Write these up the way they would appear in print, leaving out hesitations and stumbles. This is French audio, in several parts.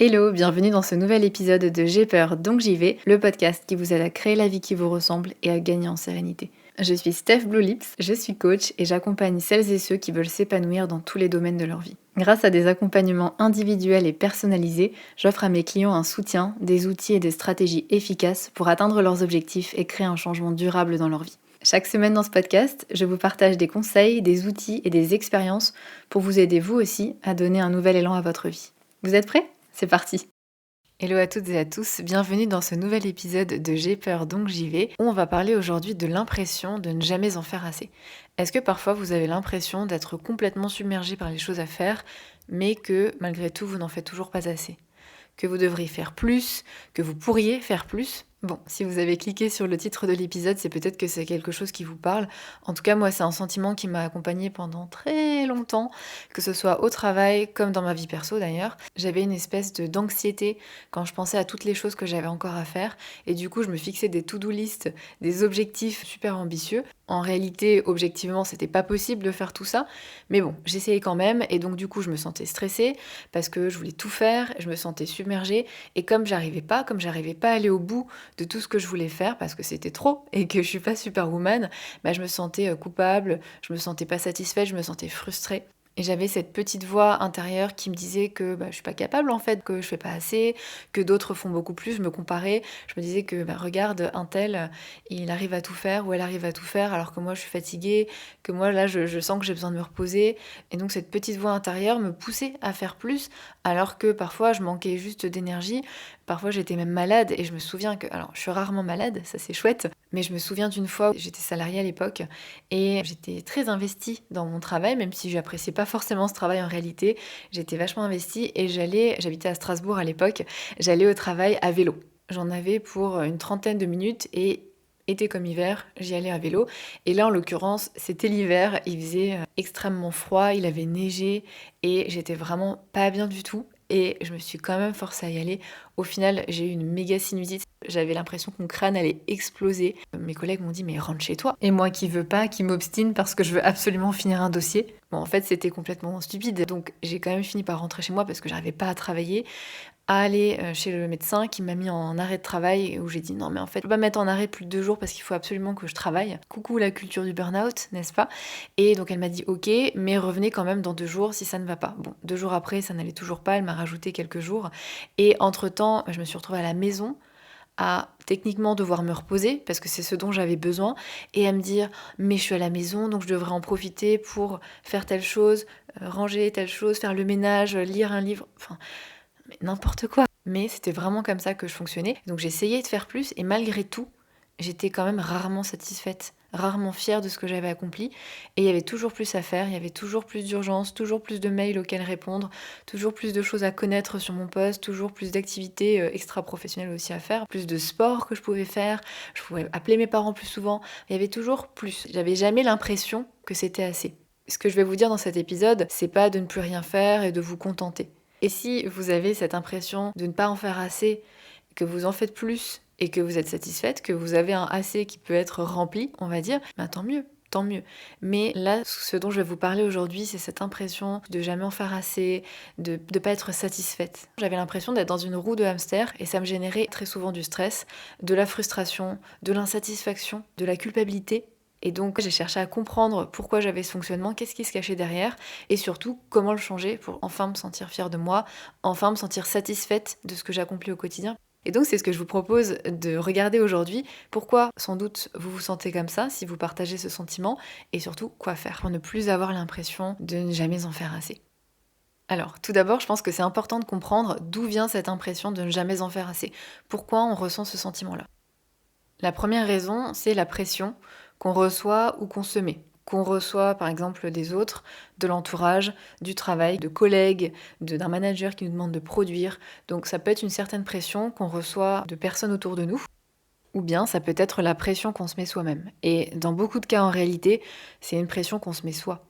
Hello, bienvenue dans ce nouvel épisode de J'ai peur donc j'y vais, le podcast qui vous aide à créer la vie qui vous ressemble et à gagner en sérénité. Je suis Steph Blue Lips, je suis coach et j'accompagne celles et ceux qui veulent s'épanouir dans tous les domaines de leur vie. Grâce à des accompagnements individuels et personnalisés, j'offre à mes clients un soutien, des outils et des stratégies efficaces pour atteindre leurs objectifs et créer un changement durable dans leur vie. Chaque semaine dans ce podcast, je vous partage des conseils, des outils et des expériences pour vous aider vous aussi à donner un nouvel élan à votre vie. Vous êtes prêts ? C'est parti! Hello à toutes et à tous, bienvenue dans ce nouvel épisode de J'ai peur donc j'y vais, où on va parler aujourd'hui de l'impression de ne jamais en faire assez. Est-ce que parfois vous avez l'impression d'être complètement submergé par les choses à faire, mais que malgré tout vous n'en faites toujours pas assez ? Que vous devriez faire plus, que vous pourriez faire plus? Bon, si vous avez cliqué sur le titre de l'épisode, c'est peut-être que c'est quelque chose qui vous parle. En tout cas, moi, c'est un sentiment qui m'a accompagnée pendant très longtemps, que ce soit au travail comme dans ma vie perso d'ailleurs. J'avais une espèce d'anxiété quand je pensais à toutes les choses que j'avais encore à faire et du coup, je me fixais des to-do list, des objectifs super ambitieux. En réalité, objectivement, c'était pas possible de faire tout ça, mais bon, j'essayais quand même et donc du coup, je me sentais stressée parce que je voulais tout faire, je me sentais submergée et comme j'arrivais pas à aller au bout de tout ce que je voulais faire parce que c'était trop et que je suis pas superwoman, bah je me sentais coupable, je me sentais pas satisfaite, je me sentais frustrée. Et j'avais cette petite voix intérieure qui me disait que je suis pas capable en fait, que je fais pas assez, que d'autres font beaucoup plus. Je me comparais, je me disais que regarde un tel, il arrive à tout faire ou elle arrive à tout faire alors que moi je suis fatiguée, que moi là je sens que j'ai besoin de me reposer. Et donc cette petite voix intérieure me poussait à faire plus alors que parfois je manquais juste d'énergie. Parfois j'étais même malade et je me souviens que, alors je suis rarement malade, ça c'est chouette, mais je me souviens d'une fois où j'étais salariée à l'époque et j'étais très investie dans mon travail, même si j'appréciais pas forcément ce travail en réalité. J'étais vachement investie et j'habitais à Strasbourg à l'époque, j'allais au travail à vélo. J'en avais pour une trentaine de minutes et été comme hiver, j'y allais à vélo. Et là, en l'occurrence, c'était l'hiver, il faisait extrêmement froid, il avait neigé et j'étais vraiment pas bien du tout. Et je me suis quand même forcée à y aller. Au final, j'ai eu une méga sinusite. J'avais l'impression que mon crâne allait exploser. Mes collègues m'ont dit mais rentre chez toi. Et moi qui veux pas, qui m'obstine parce que je veux absolument finir un dossier. Bon, en fait, c'était complètement stupide. Donc j'ai quand même fini par rentrer chez moi parce que j'arrivais pas à travailler, à aller chez le médecin qui m'a mis en arrêt de travail où j'ai dit non mais en fait je peux pas mettre en arrêt plus de 2 jours parce qu'il faut absolument que je travaille. Coucou la culture du burn-out, n'est-ce pas? Et donc elle m'a dit ok mais revenez quand même dans 2 jours si ça ne va pas. Bon, 2 jours après ça n'allait toujours pas, elle m'a rajouté quelques jours et entre-temps je me suis retrouvée à la maison à techniquement devoir me reposer parce que c'est ce dont j'avais besoin et à me dire mais je suis à la maison donc je devrais en profiter pour faire telle chose, ranger telle chose, faire le ménage, lire un livre, enfin mais n'importe quoi. Mais c'était vraiment comme ça que je fonctionnais. Donc j'essayais de faire plus et malgré tout, j'étais quand même rarement satisfaite, rarement fière de ce que j'avais accompli. Et il y avait toujours plus à faire, il y avait toujours plus d'urgence, toujours plus de mails auxquels répondre, toujours plus de choses à connaître sur mon poste, toujours plus d'activités extra-professionnelles aussi à faire, plus de sport que je pouvais faire, je pouvais appeler mes parents plus souvent. Il y avait toujours plus. J'avais jamais l'impression que c'était assez. Ce que je vais vous dire dans cet épisode, c'est pas de ne plus rien faire et de vous contenter. Et si vous avez cette impression de ne pas en faire assez, que vous en faites plus et que vous êtes satisfaite, que vous avez un assez qui peut être rempli, on va dire, tant mieux. Tant mieux. Mais là, ce dont je vais vous parler aujourd'hui, c'est cette impression de jamais en faire assez, de ne pas être satisfaite. J'avais l'impression d'être dans une roue de hamster et ça me générait très souvent du stress, de la frustration, de l'insatisfaction, de la culpabilité. Et donc j'ai cherché à comprendre pourquoi j'avais ce fonctionnement, qu'est-ce qui se cachait derrière, et surtout comment le changer pour enfin me sentir fière de moi, enfin me sentir satisfaite de ce que j'accomplis au quotidien. Et donc c'est ce que je vous propose de regarder aujourd'hui, pourquoi sans doute vous vous sentez comme ça, si vous partagez ce sentiment, et surtout quoi faire pour ne plus avoir l'impression de ne jamais en faire assez. Alors, tout d'abord, je pense que c'est important de comprendre d'où vient cette impression de ne jamais en faire assez. Pourquoi on ressent ce sentiment-là? La première raison, c'est la pression qu'on reçoit ou qu'on se met. Qu'on reçoit par exemple des autres, de l'entourage, du travail, de collègues, d'un manager qui nous demande de produire. Donc ça peut être une certaine pression qu'on reçoit de personnes autour de nous. Ou bien ça peut être la pression qu'on se met soi-même. Et dans beaucoup de cas en réalité, c'est une pression qu'on se met soi.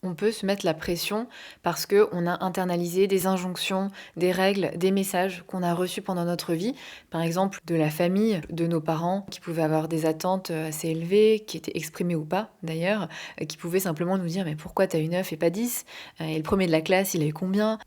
On peut se mettre la pression parce qu'on a internalisé des injonctions, des règles, des messages qu'on a reçus pendant notre vie. Par exemple, de la famille, de nos parents, qui pouvaient avoir des attentes assez élevées, qui étaient exprimées ou pas d'ailleurs, qui pouvaient simplement nous dire « mais pourquoi t'as eu 9 et pas 10 Et le premier de la classe, il a eu combien ?»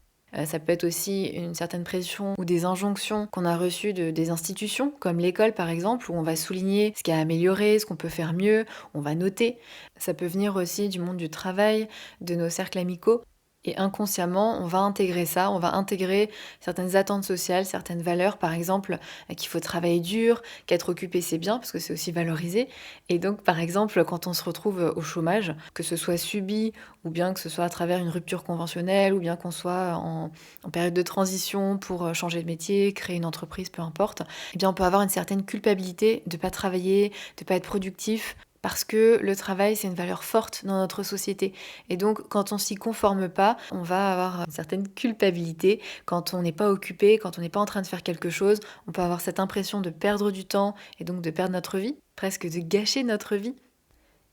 Ça peut être aussi une certaine pression ou des injonctions qu'on a reçues des institutions, comme l'école par exemple, où on va souligner ce qui a amélioré, ce qu'on peut faire mieux, on va noter. Ça peut venir aussi du monde du travail, de nos cercles amicaux. Et inconsciemment, on va intégrer ça, on va intégrer certaines attentes sociales, certaines valeurs, par exemple, qu'il faut travailler dur, qu'être occupé c'est bien, parce que c'est aussi valorisé. Et donc, par exemple, quand on se retrouve au chômage, que ce soit subi, ou bien que ce soit à travers une rupture conventionnelle, ou bien qu'on soit en période de transition pour changer de métier, créer une entreprise, peu importe, eh bien on peut avoir une certaine culpabilité de ne pas travailler, de ne pas être productif, parce que le travail, c'est une valeur forte dans notre société. Et donc, quand on s'y conforme pas, on va avoir une certaine culpabilité. Quand on n'est pas occupé, quand on n'est pas en train de faire quelque chose, on peut avoir cette impression de perdre du temps et donc de perdre notre vie, presque de gâcher notre vie.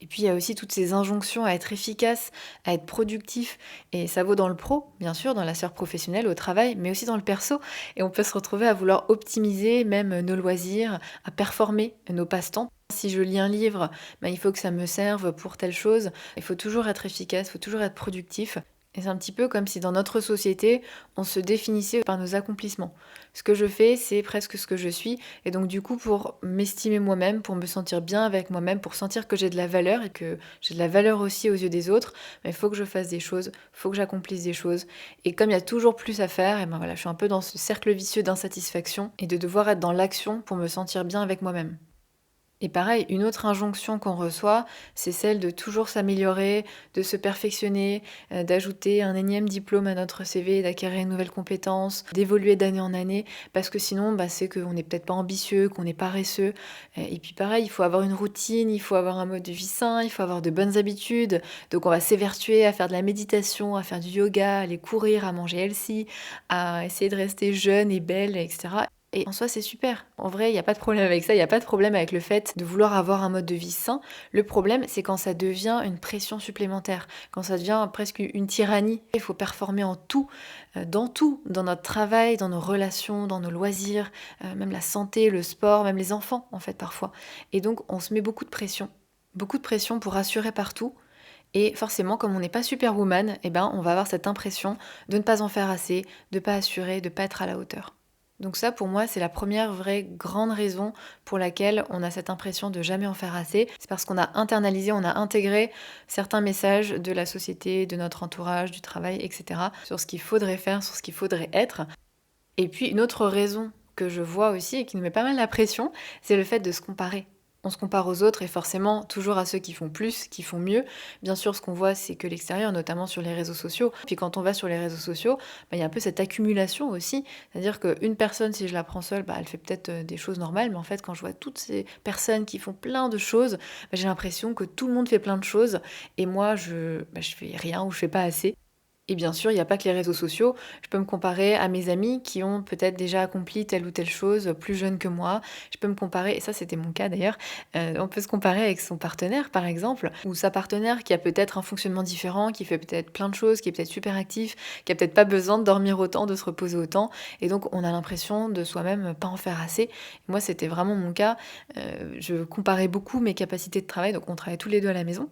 Et puis il y a aussi toutes ces injonctions à être efficace, à être productif. Et ça vaut dans le pro, bien sûr, dans la sphère professionnelle, au travail, mais aussi dans le perso. Et on peut se retrouver à vouloir optimiser même nos loisirs, à performer nos passe-temps. Si je lis un livre, ben, il faut que ça me serve pour telle chose. Il faut toujours être efficace, il faut toujours être productif. Et c'est un petit peu comme si dans notre société, on se définissait par nos accomplissements. Ce que je fais, c'est presque ce que je suis. Et donc du coup, pour m'estimer moi-même, pour me sentir bien avec moi-même, pour sentir que j'ai de la valeur et que j'ai de la valeur aussi aux yeux des autres, il faut que je fasse des choses, il faut que j'accomplisse des choses. Et comme il y a toujours plus à faire, et ben voilà, je suis un peu dans ce cercle vicieux d'insatisfaction et de devoir être dans l'action pour me sentir bien avec moi-même. Et pareil, une autre injonction qu'on reçoit, c'est celle de toujours s'améliorer, de se perfectionner, d'ajouter un énième diplôme à notre CV, d'acquérir une nouvelle compétence, d'évoluer d'année en année, parce que sinon, bah, c'est qu'on n'est peut-être pas ambitieux, qu'on est paresseux. Et puis pareil, il faut avoir une routine, il faut avoir un mode de vie sain, il faut avoir de bonnes habitudes. Donc on va s'évertuer à faire de la méditation, à faire du yoga, à aller courir, à manger healthy, à essayer de rester jeune et belle, etc. Et en soi, c'est super. En vrai, il y a pas de problème avec ça, il y a pas de problème avec le fait de vouloir avoir un mode de vie sain. Le problème, c'est quand ça devient une pression supplémentaire, quand ça devient presque une tyrannie. Il faut performer en tout, dans notre travail, dans nos relations, dans nos loisirs, même la santé, le sport, même les enfants, en fait, parfois. Et donc, on se met beaucoup de pression pour assurer partout. Et forcément, comme on n'est pas superwoman, eh ben, on va avoir cette impression de ne pas en faire assez, de ne pas assurer, de ne pas être à la hauteur. Donc ça, pour moi, c'est la première vraie grande raison pour laquelle on a cette impression de jamais en faire assez. C'est parce qu'on a internalisé, on a intégré certains messages de la société, de notre entourage, du travail, etc. sur ce qu'il faudrait faire, sur ce qu'il faudrait être. Et puis une autre raison que je vois aussi et qui nous met pas mal la pression, c'est le fait de se comparer. On se compare aux autres et forcément toujours à ceux qui font plus, qui font mieux. Bien sûr, ce qu'on voit, c'est que l'extérieur, notamment sur les réseaux sociaux. Puis quand on va sur les réseaux sociaux, bah, il y a un peu cette accumulation aussi. C'est-à-dire qu'une personne, si je la prends seule, bah, elle fait peut-être des choses normales, mais en fait, quand je vois toutes ces personnes qui font plein de choses, bah, j'ai l'impression que tout le monde fait plein de choses et moi, je fais rien ou je fais pas assez. Et bien sûr, il n'y a pas que les réseaux sociaux. Je peux me comparer à mes amis qui ont peut-être déjà accompli telle ou telle chose plus jeunes que moi. Je peux me comparer, et ça c'était mon cas d'ailleurs, on peut se comparer avec son partenaire par exemple, ou sa partenaire qui a peut-être un fonctionnement différent, qui fait peut-être plein de choses, qui est peut-être super actif, qui a peut-être pas besoin de dormir autant, de se reposer autant, et donc on a l'impression de soi-même pas en faire assez. Et moi c'était vraiment mon cas, je comparais beaucoup mes capacités de travail, donc on travaillait tous les deux à la maison.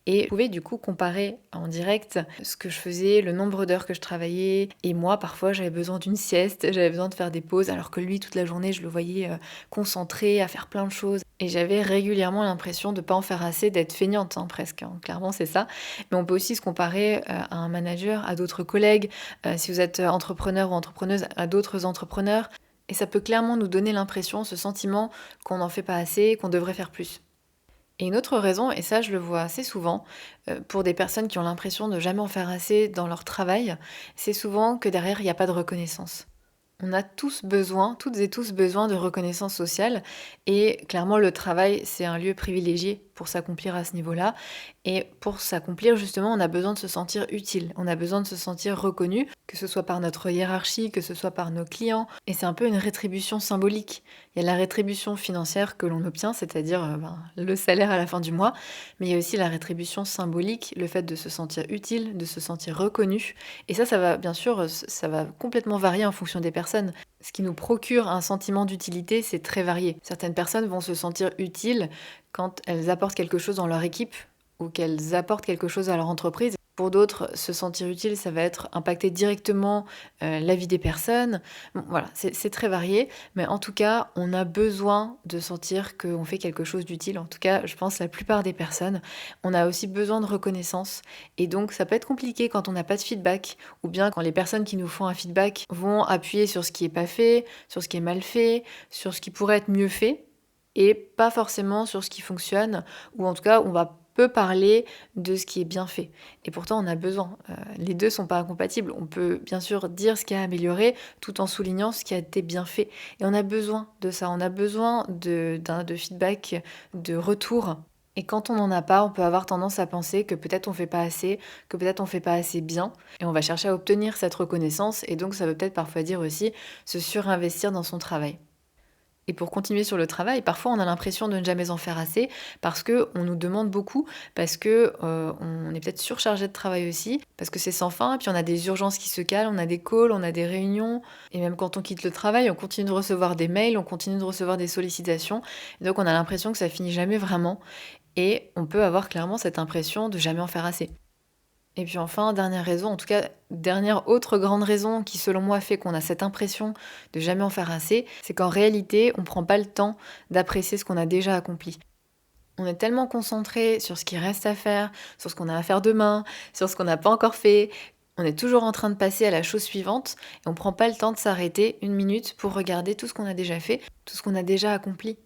Et je pouvais du coup comparer en direct ce que je faisais, le nombre d'heures que je travaillais. Et moi, parfois, j'avais besoin d'une sieste, j'avais besoin de faire des pauses, alors que lui, toute la journée, je le voyais concentré à faire plein de choses. Et j'avais régulièrement l'impression de ne pas en faire assez, d'être feignante presque, hein. Clairement, c'est ça. Mais on peut aussi se comparer à un manager, à d'autres collègues, si vous êtes entrepreneur ou entrepreneuse, à d'autres entrepreneurs. Et ça peut clairement nous donner l'impression, ce sentiment qu'on n'en fait pas assez, qu'on devrait faire plus. Et une autre raison, et ça je le vois assez souvent, pour des personnes qui ont l'impression de jamais en faire assez dans leur travail, c'est souvent que derrière il n'y a pas de reconnaissance. On a tous besoin, toutes et tous besoin de reconnaissance sociale et clairement le travail c'est un lieu privilégié pour s'accomplir à ce niveau-là et pour s'accomplir justement on a besoin de se sentir utile, on a besoin de se sentir reconnu, que ce soit par notre hiérarchie, que ce soit par nos clients et c'est un peu une rétribution symbolique. Il y a la rétribution financière que l'on obtient, c'est-à-dire le salaire à la fin du mois, mais il y a aussi la rétribution symbolique, le fait de se sentir utile, de se sentir reconnu et ça va bien sûr, ça va complètement varier en fonction des personnes. Ce qui nous procure un sentiment d'utilité, c'est très varié. Certaines personnes vont se sentir utiles quand elles apportent quelque chose dans leur équipe ou qu'elles apportent quelque chose à leur entreprise. Pour d'autres, se sentir utile, ça va être impacter directement la vie des personnes. Bon, voilà, c'est très varié, mais en tout cas, on a besoin de sentir qu'on fait quelque chose d'utile. En tout cas, je pense la plupart des personnes, on a aussi besoin de reconnaissance. Et donc, ça peut être compliqué quand on n'a pas de feedback, ou bien quand les personnes qui nous font un feedback vont appuyer sur ce qui n'est pas fait, sur ce qui est mal fait, sur ce qui pourrait être mieux fait, et pas forcément sur ce qui fonctionne, ou en tout cas, on va peu parler de ce qui est bien fait. Et pourtant, on a besoin. Les deux sont pas incompatibles. On peut bien sûr dire ce qui a amélioré, tout en soulignant ce qui a été bien fait. Et on a besoin de ça. On a besoin de feedback, de retour. Et quand on n'en a pas, on peut avoir tendance à penser que peut-être on fait pas assez, que peut-être on fait pas assez bien. Et on va chercher à obtenir cette reconnaissance. Et donc, ça veut peut-être parfois dire aussi se surinvestir dans son travail. Et pour continuer sur le travail, parfois on a l'impression de ne jamais en faire assez parce que on nous demande beaucoup, parce que on est peut-être surchargé de travail aussi, parce que c'est sans fin, et puis on a des urgences qui se calent, on a des calls, on a des réunions, et même quand on quitte le travail, on continue de recevoir des mails, on continue de recevoir des sollicitations, et donc on a l'impression que ça finit jamais vraiment, et on peut avoir clairement cette impression de jamais en faire assez. Et puis enfin, dernière raison, en tout cas, dernière autre grande raison qui selon moi fait qu'on a cette impression de jamais en faire assez, c'est qu'en réalité, on ne prend pas le temps d'apprécier ce qu'on a déjà accompli. On est tellement concentré sur ce qui reste à faire, sur ce qu'on a à faire demain, sur ce qu'on n'a pas encore fait. On est toujours en train de passer à la chose suivante et on ne prend pas le temps de s'arrêter une minute pour regarder tout ce qu'on a déjà fait, tout ce qu'on a déjà accompli.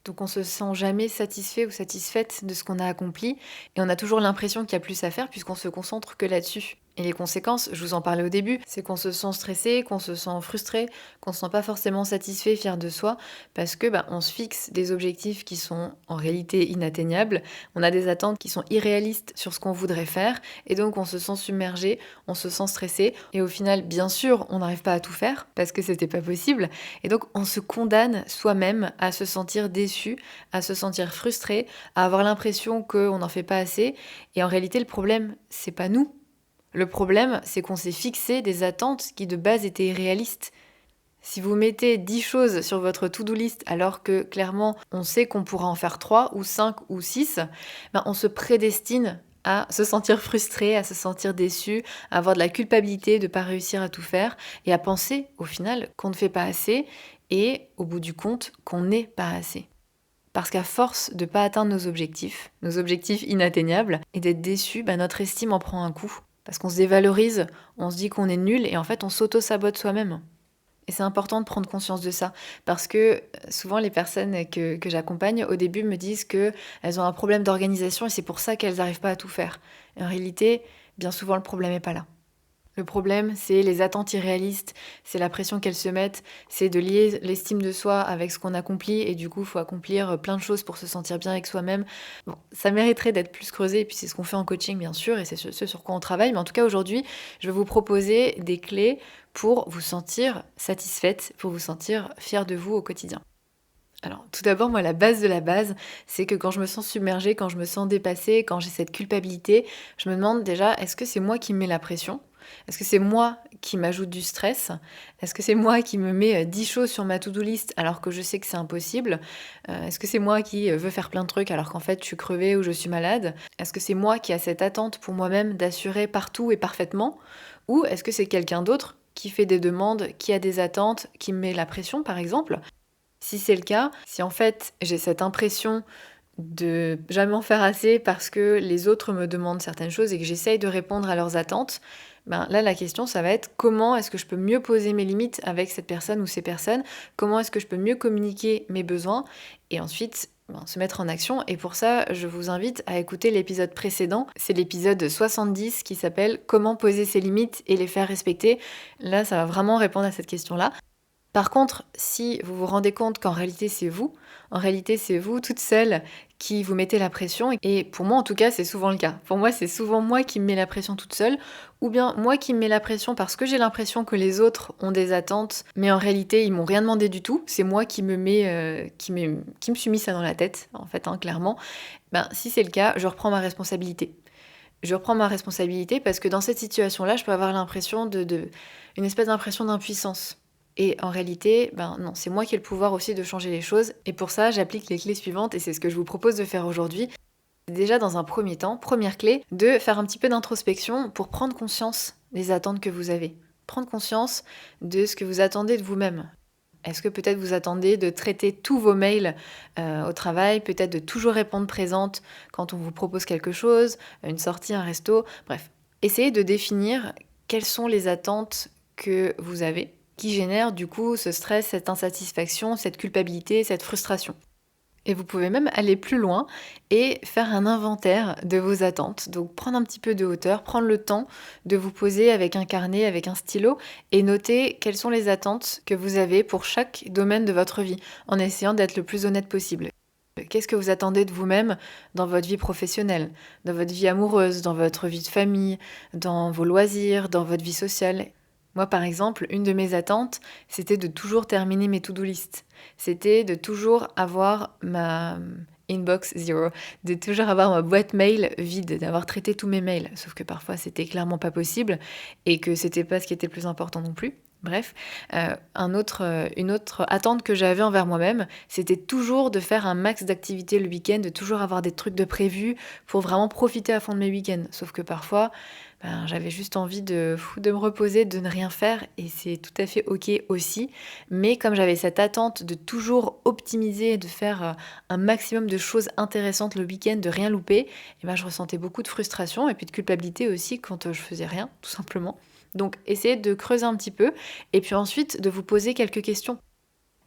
Donc on se sent jamais satisfait ou satisfaite de ce qu'on a accompli et on a toujours l'impression qu'il y a plus à faire puisqu'on se concentre que là-dessus. Et les conséquences, je vous en parlais au début, c'est qu'on se sent stressé, qu'on se sent frustré, qu'on se sent pas forcément satisfait, fier de soi, parce que on se fixe des objectifs qui sont en réalité inatteignables, on a des attentes qui sont irréalistes sur ce qu'on voudrait faire, et donc on se sent submergé, on se sent stressé, et au final, bien sûr, on n'arrive pas à tout faire, parce que c'était pas possible, et donc on se condamne soi-même à se sentir déçu, à se sentir frustré, à avoir l'impression qu'on n'en fait pas assez, et en réalité, le problème, c'est pas nous. Le problème, c'est qu'on s'est fixé des attentes qui de base étaient irréalistes. Si vous mettez 10 choses sur votre to-do list alors que clairement on sait qu'on pourra en faire 3 ou 5 ou 6, on se prédestine à se sentir frustré, à se sentir déçu, à avoir de la culpabilité de ne pas réussir à tout faire et à penser au final qu'on ne fait pas assez et au bout du compte qu'on n'est pas assez. Parce qu'à force de ne pas atteindre nos objectifs inatteignables, et d'être déçu, notre estime en prend un coup. Parce qu'on se dévalorise, on se dit qu'on est nul et en fait on s'auto-sabote soi-même. Et c'est important de prendre conscience de ça, parce que souvent les personnes que j'accompagne au début me disent qu'elles ont un problème d'organisation et c'est pour ça qu'elles n'arrivent pas à tout faire. Et en réalité, bien souvent le problème n'est pas là. Le problème, c'est les attentes irréalistes, c'est la pression qu'elles se mettent, c'est de lier l'estime de soi avec ce qu'on accomplit et du coup, il faut accomplir plein de choses pour se sentir bien avec soi-même. Bon, ça mériterait d'être plus creusé et puis c'est ce qu'on fait en coaching bien sûr et c'est ce sur quoi on travaille. Mais en tout cas, aujourd'hui, je vais vous proposer des clés pour vous sentir satisfaite, pour vous sentir fière de vous au quotidien. Alors, tout d'abord, moi, la base de la base, c'est que quand je me sens submergée, quand je me sens dépassée, quand j'ai cette culpabilité, je me demande déjà, est-ce que c'est moi qui me mets la pression ? Est-ce que c'est moi qui m'ajoute du stress ? Est-ce que c'est moi qui me mets 10 choses sur ma to-do list alors que je sais que c'est impossible ? Est-ce que c'est moi qui veux faire plein de trucs alors qu'en fait je suis crevée ou je suis malade ? Est-ce que c'est moi qui a cette attente pour moi-même d'assurer partout et parfaitement ? Ou est-ce que c'est quelqu'un d'autre qui fait des demandes, qui a des attentes, qui me met la pression par exemple ? Si c'est le cas, si en fait j'ai cette impression de jamais en faire assez parce que les autres me demandent certaines choses et que j'essaye de répondre à leurs attentes, là la question ça va être comment est-ce que je peux mieux poser mes limites avec cette personne ou ces personnes, comment est-ce que je peux mieux communiquer mes besoins et ensuite se mettre en action. Et pour ça, je vous invite à écouter l'épisode précédent, c'est l'épisode 70 qui s'appelle Comment poser ses limites et les faire respecter. Là, ça va vraiment répondre à cette question-là. Par contre, si vous vous rendez compte qu'en réalité c'est vous toute seule qui vous mettez la pression, et pour moi en tout cas c'est souvent le cas. Pour moi c'est souvent moi qui me mets la pression toute seule, ou bien moi qui me mets la pression parce que j'ai l'impression que les autres ont des attentes, mais en réalité ils m'ont rien demandé du tout, c'est moi qui me suis mis ça dans la tête, en fait, clairement. Si c'est le cas, je reprends ma responsabilité. Je reprends ma responsabilité parce que dans cette situation-là, je peux avoir l'impression une espèce d'impression d'impuissance. Et en réalité, non, c'est moi qui ai le pouvoir aussi de changer les choses. Et pour ça, j'applique les clés suivantes et c'est ce que je vous propose de faire aujourd'hui. Déjà dans un premier temps, première clé, de faire un petit peu d'introspection pour prendre conscience des attentes que vous avez. Prendre conscience de ce que vous attendez de vous-même. Est-ce que peut-être vous attendez de traiter tous vos mails au travail, peut-être de toujours répondre présente quand on vous propose quelque chose, une sortie, un resto, bref. Essayez de définir quelles sont les attentes que vous avez qui génèrent du coup ce stress, cette insatisfaction, cette culpabilité, cette frustration. Et vous pouvez même aller plus loin et faire un inventaire de vos attentes. Donc prendre un petit peu de hauteur, prendre le temps de vous poser avec un carnet, avec un stylo et noter quelles sont les attentes que vous avez pour chaque domaine de votre vie, en essayant d'être le plus honnête possible. Qu'est-ce que vous attendez de vous-même dans votre vie professionnelle, dans votre vie amoureuse, dans votre vie de famille, dans vos loisirs, dans votre vie sociale? Moi, par exemple, une de mes attentes, c'était de toujours terminer mes to-do list. C'était de toujours avoir ma inbox zero, de toujours avoir ma boîte mail vide, d'avoir traité tous mes mails. Sauf que parfois, c'était clairement pas possible et que c'était pas ce qui était le plus important non plus. Bref, une autre attente que j'avais envers moi-même, c'était toujours de faire un max d'activités le week-end, de toujours avoir des trucs de prévus pour vraiment profiter à fond de mes week-ends. Sauf que parfois, j'avais juste envie de me reposer, de ne rien faire, et c'est tout à fait ok aussi. Mais comme j'avais cette attente de toujours optimiser, de faire un maximum de choses intéressantes le week-end, de rien louper, et je ressentais beaucoup de frustration et puis de culpabilité aussi quand je faisais rien, tout simplement. Donc essayez de creuser un petit peu, et puis ensuite de vous poser quelques questions.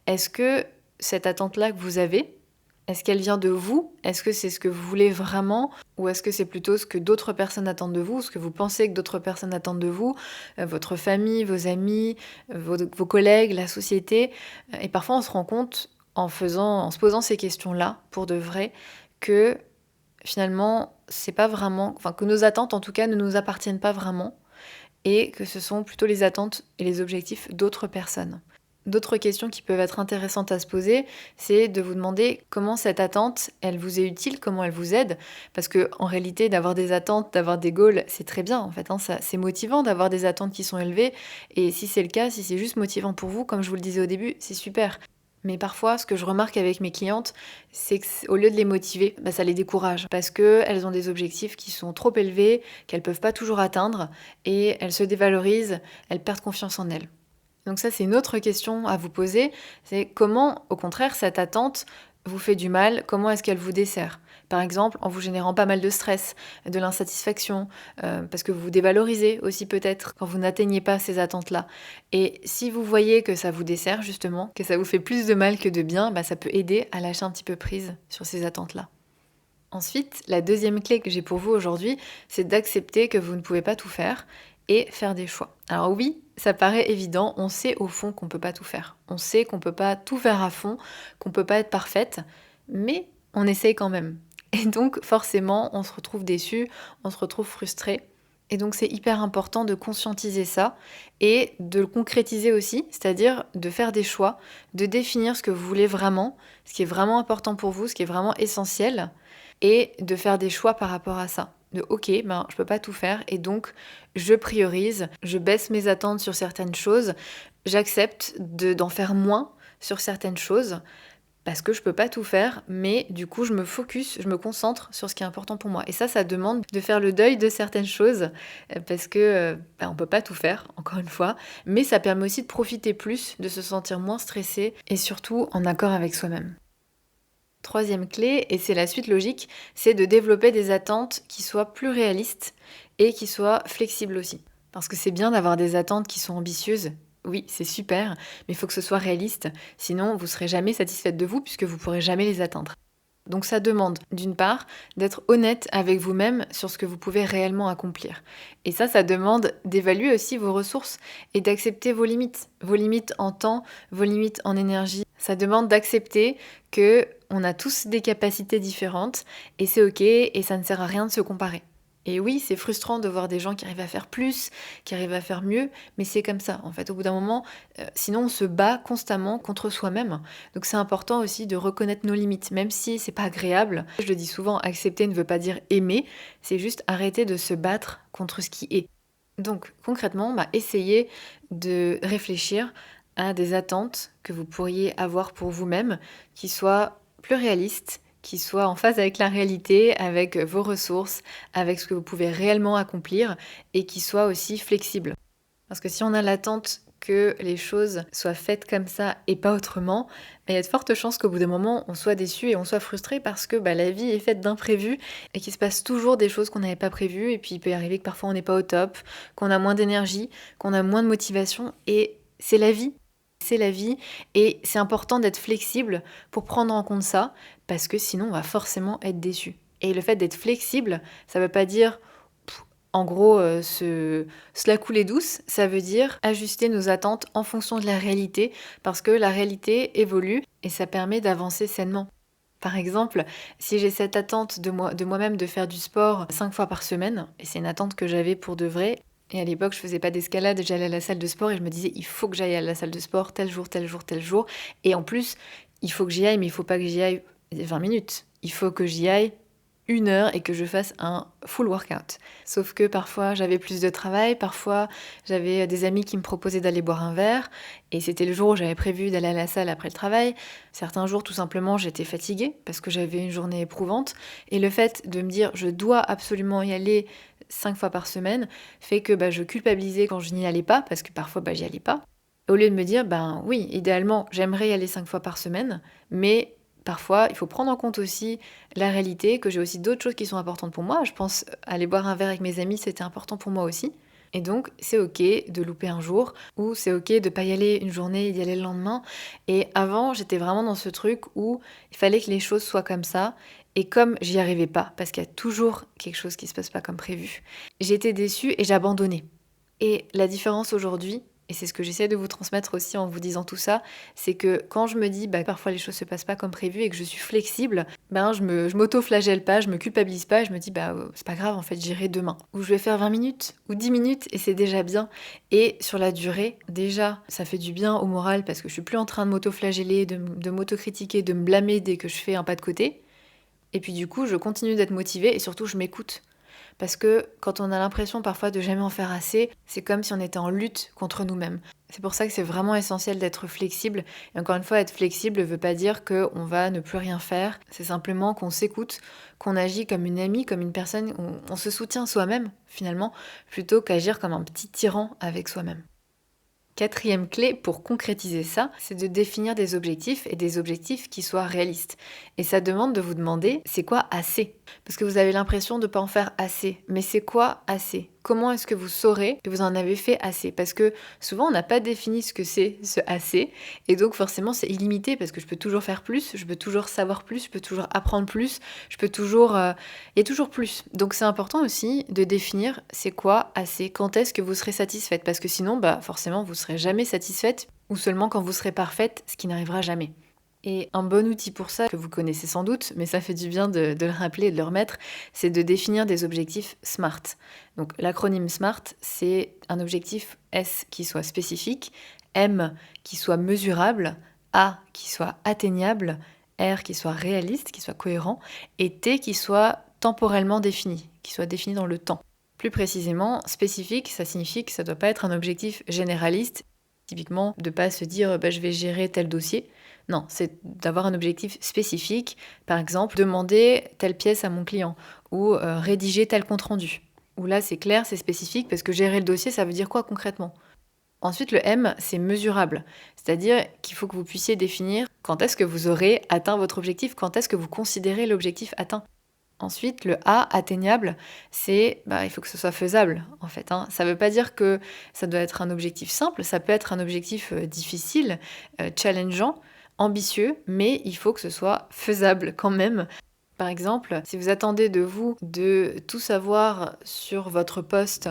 Est-ce que cette attente-là que vous avez, est-ce qu'elle vient de vous? Est-ce que c'est ce que vous voulez vraiment? Ou est-ce que c'est plutôt ce que d'autres personnes attendent de vous, ce que vous pensez que d'autres personnes attendent de vous, votre famille, vos amis, vos collègues, la société? Et parfois on se rend compte en se posant ces questions-là, pour de vrai, que finalement, c'est pas vraiment, enfin que nos attentes en tout cas ne nous appartiennent pas vraiment, et que ce sont plutôt les attentes et les objectifs d'autres personnes. D'autres questions qui peuvent être intéressantes à se poser, c'est de vous demander comment cette attente, elle vous est utile, comment elle vous aide. Parce que en réalité, d'avoir des attentes, d'avoir des goals, c'est très bien en fait. C'est motivant d'avoir des attentes qui sont élevées. Et si c'est le cas, si c'est juste motivant pour vous, comme je vous le disais au début, c'est super. Mais parfois, ce que je remarque avec mes clientes, c'est qu'au lieu de les motiver, ça les décourage. Parce qu'elles ont des objectifs qui sont trop élevés, qu'elles ne peuvent pas toujours atteindre, et elles se dévalorisent, elles perdent confiance en elles. Donc ça, c'est une autre question à vous poser, c'est comment, au contraire, cette attente vous fait du mal, comment est-ce qu'elle vous dessert? Par exemple, en vous générant pas mal de stress, de l'insatisfaction, parce que vous vous dévalorisez aussi peut-être quand vous n'atteignez pas ces attentes-là. Et si vous voyez que ça vous dessert justement, que ça vous fait plus de mal que de bien, ça peut aider à lâcher un petit peu prise sur ces attentes-là. Ensuite, la deuxième clé que j'ai pour vous aujourd'hui, c'est d'accepter que vous ne pouvez pas tout faire et faire des choix. Alors oui, ça paraît évident, on sait au fond qu'on ne peut pas tout faire. On sait qu'on ne peut pas tout faire à fond, qu'on ne peut pas être parfaite, mais on essaye quand même. Et donc forcément, on se retrouve déçu, on se retrouve frustré. Et donc c'est hyper important de conscientiser ça et de le concrétiser aussi, c'est-à-dire de faire des choix, de définir ce que vous voulez vraiment, ce qui est vraiment important pour vous, ce qui est vraiment essentiel, et de faire des choix par rapport à ça. De ok, je peux pas tout faire et donc je priorise, je baisse mes attentes sur certaines choses, j'accepte d'en faire moins sur certaines choses parce que je peux pas tout faire, mais du coup je me focus, je me concentre sur ce qui est important pour moi. Et ça demande de faire le deuil de certaines choses parce que on peut pas tout faire, encore une fois, mais ça permet aussi de profiter plus, de se sentir moins stressé et surtout en accord avec soi-même. Troisième clé, et c'est la suite logique, c'est de développer des attentes qui soient plus réalistes et qui soient flexibles aussi. Parce que c'est bien d'avoir des attentes qui sont ambitieuses, oui, c'est super, mais il faut que ce soit réaliste, sinon vous ne serez jamais satisfaite de vous puisque vous ne pourrez jamais les atteindre. Donc ça demande, d'une part, d'être honnête avec vous-même sur ce que vous pouvez réellement accomplir. Et ça demande d'évaluer aussi vos ressources et d'accepter vos limites en temps, vos limites en énergie. Ça demande d'accepter que on a tous des capacités différentes et c'est ok et ça ne sert à rien de se comparer. Et oui, c'est frustrant de voir des gens qui arrivent à faire plus, qui arrivent à faire mieux, mais c'est comme ça, en fait. Au bout d'un moment, sinon on se bat constamment contre soi-même. Donc c'est important aussi de reconnaître nos limites, même si c'est pas agréable. Je le dis souvent, accepter ne veut pas dire aimer, c'est juste arrêter de se battre contre ce qui est. Donc concrètement, essayez de réfléchir à des attentes que vous pourriez avoir pour vous-même qui soient plus réalistes qui soit en phase avec la réalité, avec vos ressources, avec ce que vous pouvez réellement accomplir et qui soit aussi flexible. Parce que si on a l'attente que les choses soient faites comme ça et pas autrement, il y a de fortes chances qu'au bout d'un moment, on soit déçu et on soit frustré parce que la vie est faite d'imprévus et qu'il se passe toujours des choses qu'on n'avait pas prévues. Et puis il peut arriver que parfois on n'est pas au top, qu'on a moins d'énergie, qu'on a moins de motivation. Et c'est la vie. C'est la vie et c'est important d'être flexible pour prendre en compte ça parce que sinon on va forcément être déçu. Et le fait d'être flexible, ça ne veut pas dire en gros, se la couler douce, ça veut dire ajuster nos attentes en fonction de la réalité, parce que la réalité évolue et ça permet d'avancer sainement. Par exemple, si j'ai cette attente de moi-même de faire du sport 5 fois par semaine, et c'est une attente que j'avais pour de vrai, et à l'époque je faisais pas d'escalade, j'allais à la salle de sport et je me disais il faut que j'aille à la salle de sport tel jour, tel jour, tel jour, et en plus il faut que j'y aille, mais il faut pas que j'y aille 20 minutes, il faut que j'y aille 1 heure et que je fasse un full workout. Sauf que parfois j'avais plus de travail, parfois j'avais des amis qui me proposaient d'aller boire un verre et c'était le jour où j'avais prévu d'aller à la salle après le travail. Certains jours tout simplement j'étais fatiguée parce que j'avais une journée éprouvante et le fait de me dire je dois absolument y aller 5 fois par semaine fait que je culpabilisais quand je n'y allais pas parce que parfois j'y allais pas. Au lieu de me dire oui, idéalement j'aimerais y aller 5 fois par semaine, mais parfois, il faut prendre en compte aussi la réalité, que j'ai aussi d'autres choses qui sont importantes pour moi. Je pense aller boire un verre avec mes amis, c'était important pour moi aussi. Et donc, c'est ok de louper un jour, ou c'est ok de pas y aller une journée et d'y aller le lendemain. Et avant, j'étais vraiment dans ce truc où il fallait que les choses soient comme ça. Et comme j'y arrivais pas, parce qu'il y a toujours quelque chose qui se passe pas comme prévu, j'étais déçue et j'abandonnais. Et la différence aujourd'hui, et c'est ce que j'essaie de vous transmettre aussi en vous disant tout ça, c'est que quand je me dis parfois les choses se passent pas comme prévu et que je suis flexible, je m'auto-flagelle pas, je me culpabilise pas, je me dis c'est pas grave en fait, j'irai demain. Ou je vais faire 20 minutes ou 10 minutes et c'est déjà bien. Et sur la durée, déjà, ça fait du bien au moral parce que je suis plus en train de m'auto-flageller, de m'auto-critiquer, de me blâmer dès que je fais un pas de côté. Et puis du coup, je continue d'être motivée et surtout je m'écoute. Parce que quand on a l'impression parfois de jamais en faire assez, c'est comme si on était en lutte contre nous-mêmes. C'est pour ça que c'est vraiment essentiel d'être flexible. Et encore une fois, être flexible ne veut pas dire qu'on va ne plus rien faire. C'est simplement qu'on s'écoute, qu'on agit comme une amie, comme une personne, on se soutient soi-même finalement, plutôt qu'agir comme un petit tyran avec soi-même. Quatrième clé pour concrétiser ça, c'est de définir des objectifs et des objectifs qui soient réalistes. Et ça demande de vous demander, c'est quoi assez? Parce que vous avez l'impression de ne pas en faire assez. Mais c'est quoi assez? Comment est-ce que vous saurez que vous en avez fait assez? Parce que souvent, on n'a pas défini ce que c'est ce assez. Et donc, forcément, c'est illimité parce que je peux toujours faire plus, je peux toujours savoir plus, je peux toujours apprendre plus, je peux toujours... il y a toujours plus. Donc, c'est important aussi de définir c'est quoi assez, quand est-ce que vous serez satisfaite. Parce que sinon, forcément, vous ne serez jamais satisfaite ou seulement quand vous serez parfaite, ce qui n'arrivera jamais. Et un bon outil pour ça, que vous connaissez sans doute, mais ça fait du bien de le rappeler et de le remettre, c'est de définir des objectifs SMART. Donc l'acronyme SMART, c'est un objectif S qui soit spécifique, M qui soit mesurable, A qui soit atteignable, R qui soit réaliste, qui soit cohérent, et T qui soit temporellement défini, qui soit défini dans le temps. Plus précisément, spécifique, ça signifie que ça ne doit pas être un objectif généraliste, typiquement de ne pas se dire je vais gérer tel dossier. Non, c'est d'avoir un objectif spécifique, par exemple demander telle pièce à mon client ou rédiger tel compte-rendu. Où là c'est clair, c'est spécifique parce que gérer le dossier ça veut dire quoi concrètement? Ensuite le M c'est mesurable, c'est-à-dire qu'il faut que vous puissiez définir quand est-ce que vous aurez atteint votre objectif, quand est-ce que vous considérez l'objectif atteint. Ensuite, le A, atteignable, c'est il faut que ce soit faisable, en fait. Ça ne veut pas dire que ça doit être un objectif simple, ça peut être un objectif difficile, challengeant, ambitieux, mais il faut que ce soit faisable quand même. Par exemple, si vous attendez de vous de tout savoir sur votre poste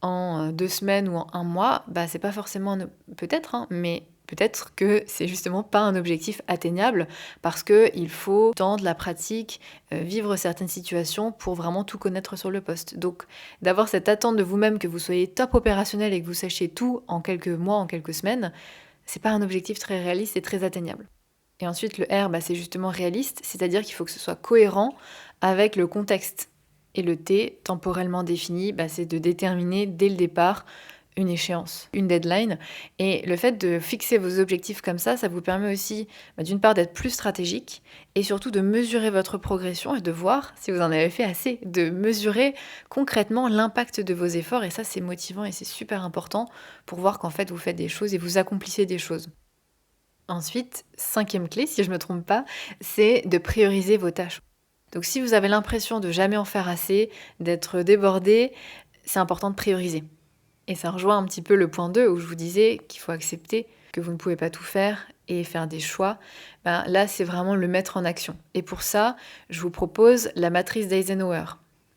en 2 semaines ou en 1 mois, c'est pas forcément... Peut-être, mais peut-être que c'est justement pas un objectif atteignable parce qu'il faut temps de la pratique, vivre certaines situations pour vraiment tout connaître sur le poste. Donc d'avoir cette attente de vous-même que vous soyez top opérationnel et que vous sachiez tout en quelques mois, en quelques semaines, c'est pas un objectif très réaliste et très atteignable. Et ensuite le R, c'est justement réaliste, c'est-à-dire qu'il faut que ce soit cohérent avec le contexte. Et le T, temporellement défini, c'est de déterminer dès le départ une échéance, une deadline. Et le fait de fixer vos objectifs comme ça vous permet aussi, d'une part, d'être plus stratégique et surtout de mesurer votre progression et de voir si vous en avez fait assez, de mesurer concrètement l'impact de vos efforts. Et ça, c'est motivant et c'est super important pour voir qu'en fait, vous faites des choses et vous accomplissez des choses. Ensuite, cinquième clé, si je ne me trompe pas, c'est de prioriser vos tâches. Donc si vous avez l'impression de jamais en faire assez, d'être débordé, c'est important de prioriser. Et ça rejoint un petit peu le point 2 où je vous disais qu'il faut accepter que vous ne pouvez pas tout faire et faire des choix. Là, c'est vraiment le mettre en action. Et pour ça, je vous propose la matrice d'Eisenhower.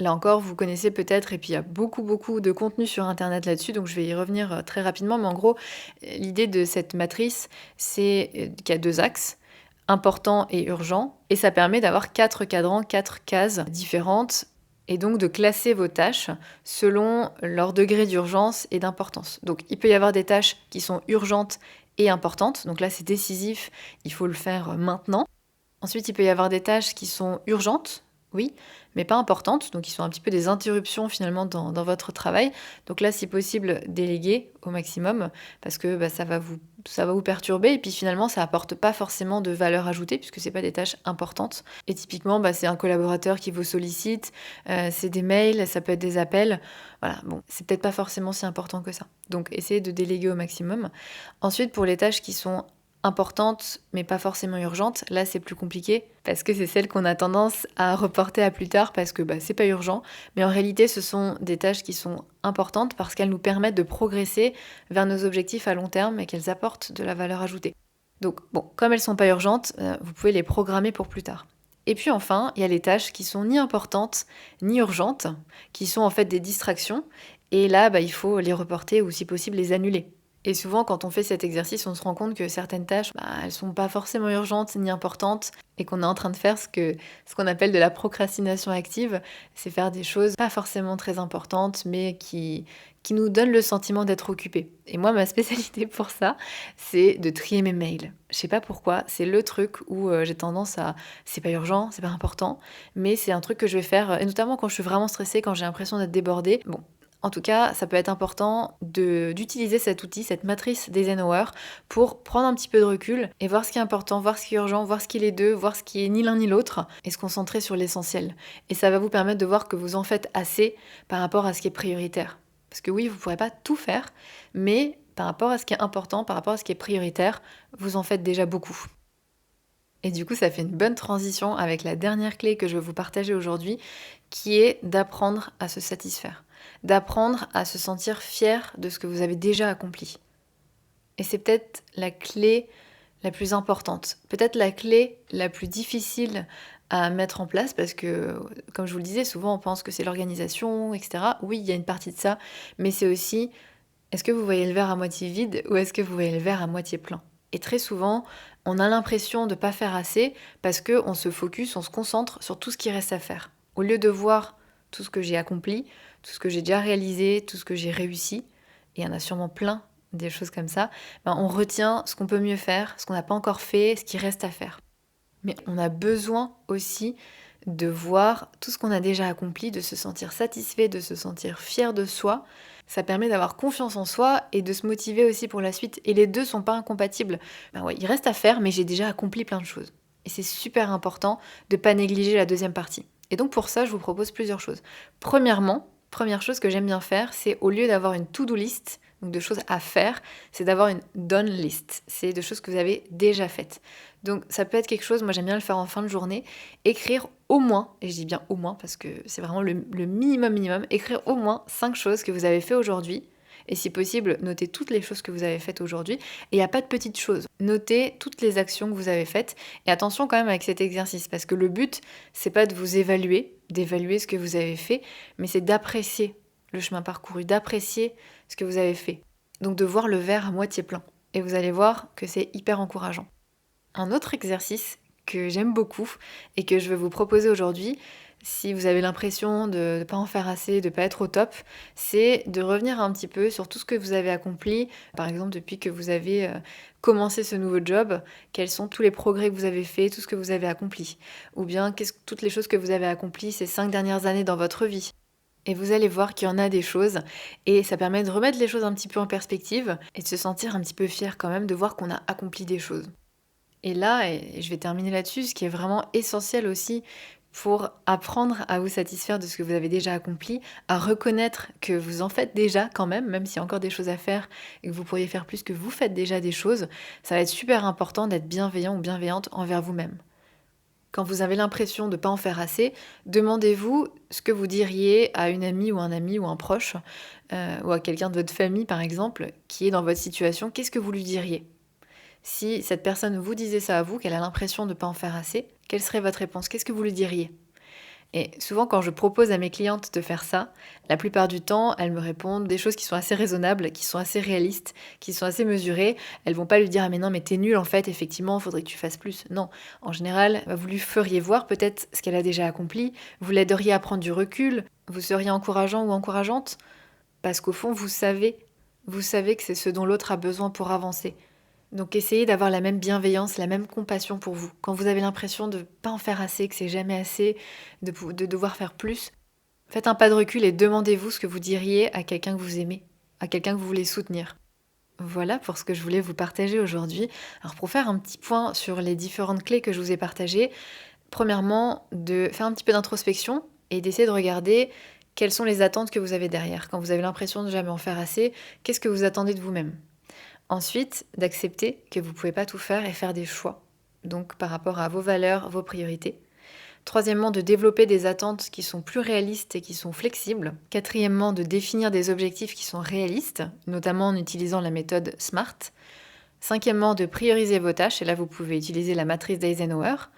Là encore, vous connaissez peut-être, et puis il y a beaucoup, beaucoup de contenu sur Internet là-dessus, donc je vais y revenir très rapidement. Mais en gros, l'idée de cette matrice, c'est qu'il y a 2 axes, important et urgent, et ça permet d'avoir 4 cadrans, 4 cases différentes, et donc de classer vos tâches selon leur degré d'urgence et d'importance. Donc il peut y avoir des tâches qui sont urgentes et importantes, donc là c'est décisif, il faut le faire maintenant. Ensuite, il peut y avoir des tâches qui sont urgentes, oui, mais pas importantes, donc qui sont un petit peu des interruptions finalement dans votre travail. Donc là, si possible, déléguer au maximum, parce que ça va vous perturber, et puis finalement, ça apporte pas forcément de valeur ajoutée, puisque c'est pas des tâches importantes. Et typiquement, c'est un collaborateur qui vous sollicite, c'est des mails, ça peut être des appels. Voilà, bon, c'est peut-être pas forcément si important que ça. Donc, essayez de déléguer au maximum. Ensuite, pour les tâches qui sont importante mais pas forcément urgente, là c'est plus compliqué parce que c'est celle qu'on a tendance à reporter à plus tard parce que c'est pas urgent, mais en réalité ce sont des tâches qui sont importantes parce qu'elles nous permettent de progresser vers nos objectifs à long terme et qu'elles apportent de la valeur ajoutée. Donc bon, comme elles sont pas urgentes, vous pouvez les programmer pour plus tard. Et puis enfin, il y a les tâches qui sont ni importantes ni urgentes, qui sont en fait des distractions, et là il faut les reporter ou si possible les annuler. Et souvent, quand on fait cet exercice, on se rend compte que certaines tâches, elles sont pas forcément urgentes ni importantes et qu'on est en train de faire ce qu'on appelle de la procrastination active. C'est faire des choses pas forcément très importantes, mais qui nous donnent le sentiment d'être occupés. Et moi, ma spécialité pour ça, c'est de trier mes mails. Je sais pas pourquoi, c'est le truc où j'ai tendance à... C'est pas urgent, c'est pas important, mais c'est un truc que je vais faire, et notamment quand je suis vraiment stressée, quand j'ai l'impression d'être débordée. Bon, en tout cas, ça peut être important d'utiliser cet outil, cette matrice d'Eisenhower, pour prendre un petit peu de recul et voir ce qui est important, voir ce qui est urgent, voir ce qui est les deux, voir ce qui est ni l'un ni l'autre, et se concentrer sur l'essentiel. Et ça va vous permettre de voir que vous en faites assez par rapport à ce qui est prioritaire. Parce que oui, vous ne pourrez pas tout faire, mais par rapport à ce qui est important, par rapport à ce qui est prioritaire, vous en faites déjà beaucoup. Et du coup, ça fait une bonne transition avec la dernière clé que je vais vous partager aujourd'hui, qui est d'apprendre à se satisfaire, d'apprendre à se sentir fier de ce que vous avez déjà accompli. Et c'est peut-être la clé la plus importante, peut-être la clé la plus difficile à mettre en place parce que, comme je vous le disais, souvent on pense que c'est l'organisation, etc. Oui, il y a une partie de ça, mais c'est aussi, est-ce que vous voyez le verre à moitié vide ou est-ce que vous voyez le verre à moitié plein ? Et très souvent, on a l'impression de ne pas faire assez parce qu'on se focus, on se concentre sur tout ce qui reste à faire. Au lieu de voir tout ce que j'ai accompli, tout ce que j'ai déjà réalisé, tout ce que j'ai réussi, et il y en a sûrement plein des choses comme ça, on retient ce qu'on peut mieux faire, ce qu'on n'a pas encore fait, ce qui reste à faire. Mais on a besoin aussi de voir tout ce qu'on a déjà accompli, de se sentir satisfait, de se sentir fier de soi. Ça permet d'avoir confiance en soi et de se motiver aussi pour la suite. Et les deux sont pas incompatibles. Ouais, il reste à faire, mais j'ai déjà accompli plein de choses. Et c'est super important de ne pas négliger la deuxième partie. Et donc pour ça, je vous propose plusieurs choses. Premièrement, première chose que j'aime bien faire, c'est au lieu d'avoir une to-do list, donc de choses à faire, c'est d'avoir une done list. C'est de choses que vous avez déjà faites. Donc ça peut être quelque chose, moi j'aime bien le faire en fin de journée, écrire au moins, et je dis bien au moins parce que c'est vraiment le minimum, écrire au moins 5 choses que vous avez fait aujourd'hui. Et si possible, notez toutes les choses que vous avez faites aujourd'hui. Et il n'y a pas de petites choses. Notez toutes les actions que vous avez faites. Et attention quand même avec cet exercice, parce que le but, c'est pas de vous évaluer, d'évaluer ce que vous avez fait, mais c'est d'apprécier le chemin parcouru, d'apprécier ce que vous avez fait. Donc de voir le verre à moitié plein. Et vous allez voir que c'est hyper encourageant. Un autre exercice que j'aime beaucoup et que je vais vous proposer aujourd'hui, si vous avez l'impression de ne pas en faire assez, de ne pas être au top, c'est de revenir un petit peu sur tout ce que vous avez accompli. Par exemple, depuis que vous avez commencé ce nouveau job, quels sont tous les progrès que vous avez faits, tout ce que vous avez accompli. Ou bien toutes les choses que vous avez accomplies ces 5 dernières années dans votre vie. Et vous allez voir qu'il y en a des choses et ça permet de remettre les choses un petit peu en perspective et de se sentir un petit peu fier quand même de voir qu'on a accompli des choses. Et là, et je vais terminer là-dessus, ce qui est vraiment essentiel aussi pour apprendre à vous satisfaire de ce que vous avez déjà accompli, à reconnaître que vous en faites déjà quand même, même s'il y a encore des choses à faire et que vous pourriez faire plus, que vous faites déjà des choses, ça va être super important d'être bienveillant ou bienveillante envers vous-même. Quand vous avez l'impression de ne pas en faire assez, demandez-vous ce que vous diriez à une amie ou un ami ou un proche, ou à quelqu'un de votre famille par exemple, qui est dans votre situation, qu'est-ce que vous lui diriez? Si cette personne vous disait ça à vous, qu'elle a l'impression de ne pas en faire assez, quelle serait votre réponse? Qu'est-ce que vous lui diriez? Et souvent, quand je propose à mes clientes de faire ça, la plupart du temps, elles me répondent des choses qui sont assez raisonnables, qui sont assez réalistes, qui sont assez mesurées. Elles vont pas lui dire: «Ah mais non, mais t'es nulle en fait, effectivement, il faudrait que tu fasses plus». Non, en général, vous lui feriez voir peut-être ce qu'elle a déjà accompli, vous l'aideriez à prendre du recul, vous seriez encourageant ou encourageante, parce qu'au fond, vous savez que c'est ce dont l'autre a besoin pour avancer. Donc essayez d'avoir la même bienveillance, la même compassion pour vous. Quand vous avez l'impression de ne pas en faire assez, que c'est jamais assez, de devoir faire plus, faites un pas de recul et demandez-vous ce que vous diriez à quelqu'un que vous aimez, à quelqu'un que vous voulez soutenir. Voilà pour ce que je voulais vous partager aujourd'hui. Alors pour faire un petit point sur les différentes clés que je vous ai partagées, premièrement, de faire un petit peu d'introspection et d'essayer de regarder quelles sont les attentes que vous avez derrière. Quand vous avez l'impression de jamais en faire assez, qu'est-ce que vous attendez de vous-même? Ensuite, d'accepter que vous ne pouvez pas tout faire et faire des choix, donc par rapport à vos valeurs, vos priorités. Troisièmement, de développer des attentes qui sont plus réalistes et qui sont flexibles. Quatrièmement, de définir des objectifs qui sont réalistes, notamment en utilisant la méthode SMART. Cinquièmement, de prioriser vos tâches, et là vous pouvez utiliser la matrice d'Eisenhower.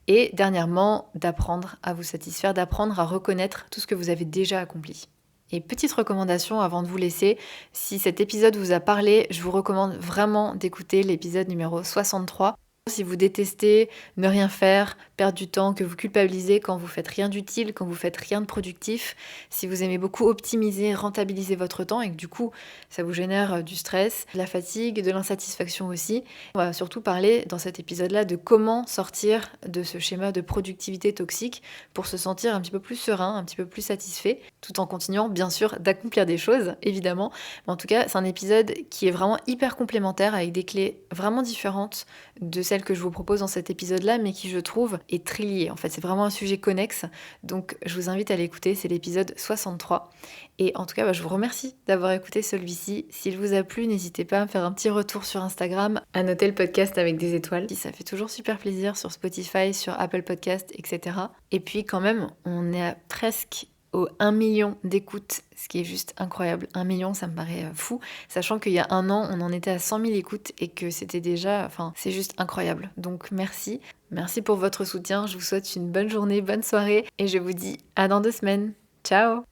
Et dernièrement, d'apprendre à vous satisfaire, d'apprendre à reconnaître tout ce que vous avez déjà accompli. Et petite recommandation avant de vous laisser, si cet épisode vous a parlé, je vous recommande vraiment d'écouter l'épisode numéro 63. Si vous détestez ne rien faire, perdre du temps, que vous culpabilisez quand vous faites rien d'utile, quand vous faites rien de productif, si vous aimez beaucoup optimiser, rentabiliser votre temps et que du coup ça vous génère du stress, de la fatigue, de l'insatisfaction aussi, on va surtout parler dans cet épisode-là de comment sortir de ce schéma de productivité toxique pour se sentir un petit peu plus serein, un petit peu plus satisfait, tout en continuant bien sûr d'accomplir des choses, évidemment. Mais en tout cas, c'est un épisode qui est vraiment hyper complémentaire avec des clés vraiment différentes de celles que je vous propose dans cet épisode-là, mais qui je trouve est très lié. En fait, c'est vraiment un sujet connexe, donc je vous invite à l'écouter, c'est l'épisode 63. Et en tout cas, je vous remercie d'avoir écouté celui-ci. S'il vous a plu, n'hésitez pas à me faire un petit retour sur Instagram, à noter le podcast avec des étoiles. Ça fait toujours super plaisir sur Spotify, sur Apple Podcast, etc. Et puis quand même, on est à presque au 1 million d'écoutes, ce qui est juste incroyable. 1 million, ça me paraît fou, sachant qu'il y a un an, on en était à 100 000 écoutes et que c'était déjà, c'est juste incroyable. Donc merci, merci pour votre soutien, je vous souhaite une bonne journée, bonne soirée et je vous dis à dans 2 semaines. Ciao!